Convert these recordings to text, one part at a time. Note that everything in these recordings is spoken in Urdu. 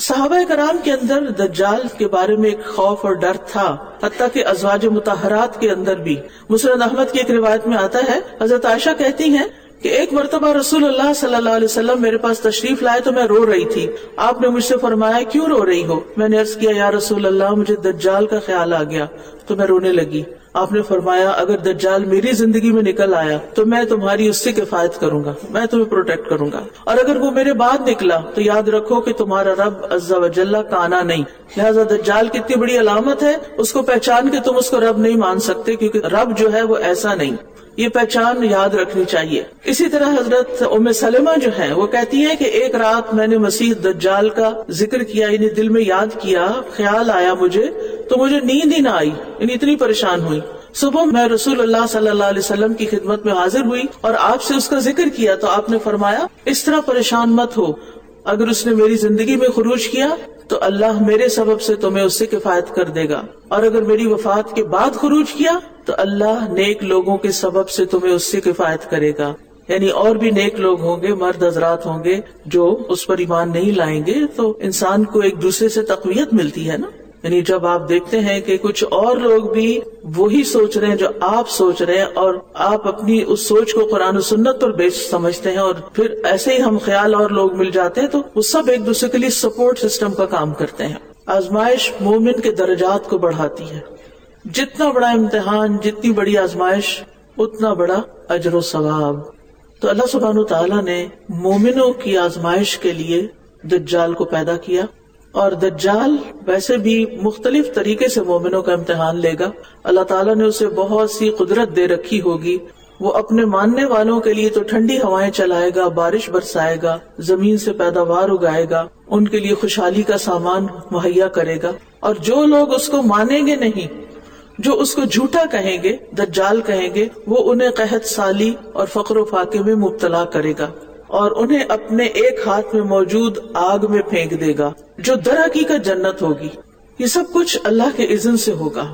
صحابہ کرام کے اندر دجال کے بارے میں ایک خوف اور ڈر تھا، حتیٰ کہ ازواج مطہرات کے اندر بھی۔ مسند احمد کی ایک روایت میں آتا ہے، حضرت عائشہ کہتی ہیں کہ ایک مرتبہ رسول اللہ صلی اللہ علیہ وسلم میرے پاس تشریف لائے تو میں رو رہی تھی۔ آپ نے مجھ سے فرمایا کیوں رو رہی ہو؟ میں نے عرض کیا یا رسول اللہ مجھے دجال کا خیال آ گیا تو میں رونے لگی۔ آپ نے فرمایا اگر دجال میری زندگی میں نکل آیا تو میں تمہاری اس سے کفایت کروں گا، میں تمہیں پروٹیکٹ کروں گا، اور اگر وہ میرے بعد نکلا تو یاد رکھو کہ تمہارا رب عز و جل کانا نہیں۔ لہذا دجال کتنی بڑی علامت ہے، اس کو پہچان کے تم اس کو رب نہیں مان سکتے، کیونکہ رب جو ہے وہ ایسا نہیں۔ یہ پہچان یاد رکھنی چاہیے۔ اسی طرح حضرت ام سلمہ جو ہے وہ کہتی ہے کہ ایک رات میں نے مسیح دجال کا ذکر کیا، یعنی دل میں یاد کیا، خیال آیا مجھے تو مجھے نیند ہی نہ آئی، یعنی اتنی پریشان ہوئی۔ صبح میں رسول اللہ صلی اللہ علیہ وسلم کی خدمت میں حاضر ہوئی اور آپ سے اس کا ذکر کیا تو آپ نے فرمایا اس طرح پریشان مت ہو، اگر اس نے میری زندگی میں خروج کیا تو اللہ میرے سبب سے تمہیں اس سے کفایت کر دے گا، اور اگر میری وفات کے بعد خروج کیا تو اللہ نیک لوگوں کے سبب سے تمہیں اس سے کفایت کرے گا۔ یعنی اور بھی نیک لوگ ہوں گے، مرد حضرات ہوں گے جو اس پر ایمان نہیں لائیں گے، تو انسان کو ایک دوسرے سے تقویت ملتی ہے نا۔ یعنی جب آپ دیکھتے ہیں کہ کچھ اور لوگ بھی وہی سوچ رہے ہیں جو آپ سوچ رہے ہیں، اور آپ اپنی اس سوچ کو قرآن و سنت پر بیس سمجھتے ہیں، اور پھر ایسے ہی ہم خیال اور لوگ مل جاتے ہیں، تو وہ سب ایک دوسرے کے لیے سپورٹ سسٹم کا کام کرتے ہیں۔ آزمائش مومن کے درجات کو بڑھاتی ہے۔ جتنا بڑا امتحان، جتنی بڑی آزمائش، اتنا بڑا اجر و ثواب۔ تو اللہ سبحانہ و تعالیٰ نے مومنوں کی آزمائش کے لیے دجال کو پیدا کیا، اور دجال ویسے بھی مختلف طریقے سے مومنوں کا امتحان لے گا۔ اللہ تعالیٰ نے اسے بہت سی قدرت دے رکھی ہوگی، وہ اپنے ماننے والوں کے لیے تو ٹھنڈی ہوائیں چلائے گا، بارش برسائے گا، زمین سے پیداوار اگائے گا، ان کے لیے خوشحالی کا سامان مہیا کرے گا، اور جو لوگ اس کو مانیں گے نہیں، جو اس کو جھوٹا کہیں گے، دجال کہیں گے، وہ انہیں قحط سالی اور فقر و فاقے میں مبتلا کرے گا، اور انہیں اپنے ایک ہاتھ میں موجود آگ میں پھینک دے گا جو در حقیقت جنت ہوگی۔ یہ سب کچھ اللہ کے اذن سے ہوگا،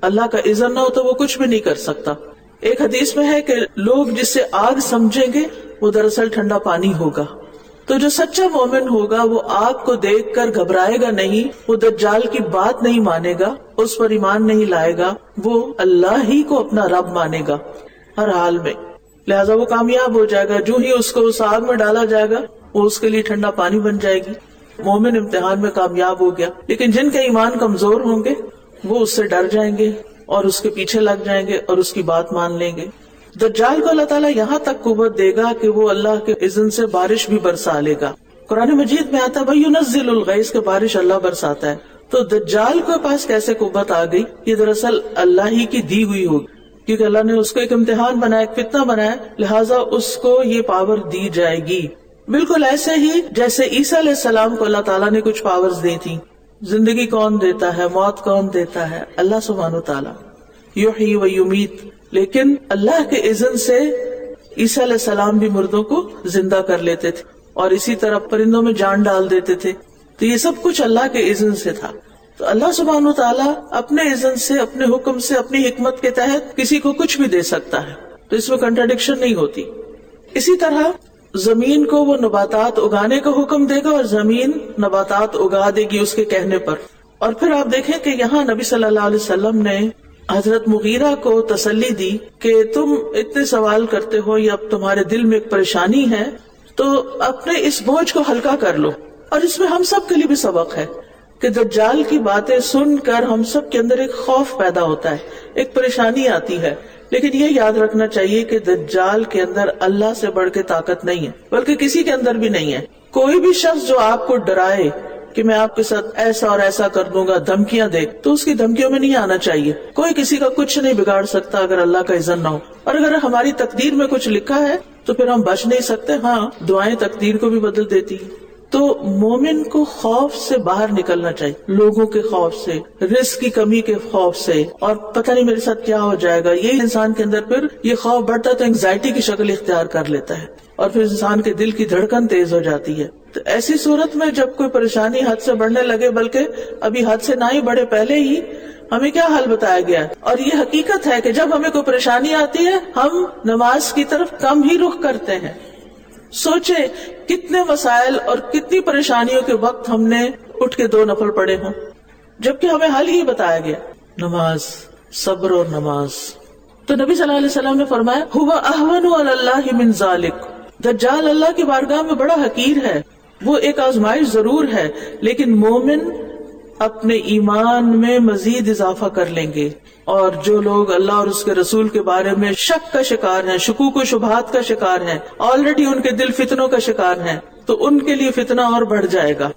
اللہ کا اذن نہ ہو تو وہ کچھ بھی نہیں کر سکتا۔ ایک حدیث میں ہے کہ لوگ جسے آگ سمجھیں گے وہ دراصل ٹھنڈا پانی ہوگا۔ تو جو سچا مومن ہوگا وہ آگ کو دیکھ کر گھبرائے گا نہیں، وہ دجال کی بات نہیں مانے گا، اس پر ایمان نہیں لائے گا، وہ اللہ ہی کو اپنا رب مانے گا ہر حال میں۔ لہذا وہ کامیاب ہو جائے گا، جو ہی اس کو اس آگ میں ڈالا جائے گا وہ اس کے لیے ٹھنڈا پانی بن جائے گی۔ مومن امتحان میں کامیاب ہو گیا، لیکن جن کے ایمان کمزور ہوں گے وہ اس سے ڈر جائیں گے اور اس کے پیچھے لگ جائیں گے اور اس کی بات مان لیں گے۔ دجال کو اللہ تعالیٰ یہاں تک قوت دے گا کہ وہ اللہ کے اذن سے بارش بھی برسا لے گا۔ قرآن مجید میں آتا ہے وَيُنَزِّلُ الْغَيْثَ کہ بارش اللہ برساتا ہے۔ تو دجال کے پاس کیسے قوت آ گئی؟ یہ دراصل اللہ ہی کی دی ہوئی ہوگی، کیونکہ اللہ نے اس کو ایک امتحان بنایا، ایک فتنہ بنایا، لہٰذا اس کو یہ پاور دی جائے گی۔ بالکل ایسے ہی جیسے عیسیٰ علیہ السلام کو اللہ تعالیٰ نے کچھ پاورز دی تھی۔ زندگی کون دیتا ہے، موت کون دیتا ہے؟ اللہ سبحانہ وتعالیٰ۔ یحیی و یمیت، لیکن اللہ کے اذن سے عیسیٰ علیہ السلام بھی مردوں کو زندہ کر لیتے تھے، اور اسی طرح پرندوں میں جان ڈال دیتے تھے۔ تو یہ سب کچھ اللہ کے اذن سے تھا۔ تو اللہ سبحانہ وتعالیٰ اپنے اذن سے، اپنے حکم سے، اپنی حکمت کے تحت کسی کو کچھ بھی دے سکتا ہے، تو اس میں کنٹراڈکشن نہیں ہوتی۔ اسی طرح زمین کو وہ نباتات اگانے کا حکم دے گا، اور زمین نباتات اگا دے گی اس کے کہنے پر۔ اور پھر آپ دیکھیں کہ یہاں نبی صلی اللہ علیہ وسلم نے حضرت مغیرہ کو تسلی دی کہ تم اتنے سوال کرتے ہو، یا اب تمہارے دل میں ایک پریشانی ہے، تو اپنے اس بوجھ کو ہلکا کر لو۔ اور اس میں ہم سب کے لیے بھی سبق ہے کہ دجال کی باتیں سن کر ہم سب کے اندر ایک خوف پیدا ہوتا ہے، ایک پریشانی آتی ہے، لیکن یہ یاد رکھنا چاہیے کہ دجال کے اندر اللہ سے بڑھ کے طاقت نہیں ہے، بلکہ کسی کے اندر بھی نہیں ہے۔ کوئی بھی شخص جو آپ کو ڈرائے کہ میں آپ کے ساتھ ایسا اور ایسا کر دوں گا، دھمکیاں دے، تو اس کی دھمکیوں میں نہیں آنا چاہیے۔ کوئی کسی کا کچھ نہیں بگاڑ سکتا اگر اللہ کا اذن نہ ہو، اور اگر ہماری تقدیر میں کچھ لکھا ہے تو پھر ہم بچ نہیں سکتے۔ ہاں، دعائیں تقدیر کو بھی بدل دیتی ہیں۔ تو مومن کو خوف سے باہر نکلنا چاہیے، لوگوں کے خوف سے، رزق کی کمی کے خوف سے، اور پتہ نہیں میرے ساتھ کیا ہو جائے گا۔ یہ انسان کے اندر پھر یہ خوف بڑھتا ہے تو انگزائٹی کی شکل اختیار کر لیتا ہے، اور پھر انسان کے دل کی دھڑکن تیز ہو جاتی ہے۔ تو ایسی صورت میں جب کوئی پریشانی حد سے بڑھنے لگے، بلکہ ابھی حد سے نہ ہی بڑھے، پہلے ہی ہمیں کیا حل بتایا گیا ہے؟ اور یہ حقیقت ہے کہ جب ہمیں کوئی پریشانی آتی ہے ہم نماز کی طرف کم ہی رخ کرتے ہیں۔ سوچے کتنے مسائل اور کتنی پریشانیوں کے وقت ہم نے اٹھ کے 2 نفل پڑھے ہوں، جبکہ ہمیں حال ہی بتایا گیا نماز، صبر اور نماز. تو نبی صلی اللہ علیہ وسلم نے فرمایا ہوا اہون علی اللہ من ذالک، دجال اللہ کی بارگاہ میں بڑا حقیر ہے، وہ ایک آزمائش ضرور ہے لیکن مومن اپنے ایمان میں مزید اضافہ کر لیں گے. اور جو لوگ اللہ اور اس کے رسول کے بارے میں شک کا شکار ہیں، شکوک و شبہات کا شکار ہیں، آلریڈی ان کے دل فتنوں کا شکار ہیں، تو ان کے لیے فتنہ اور بڑھ جائے گا.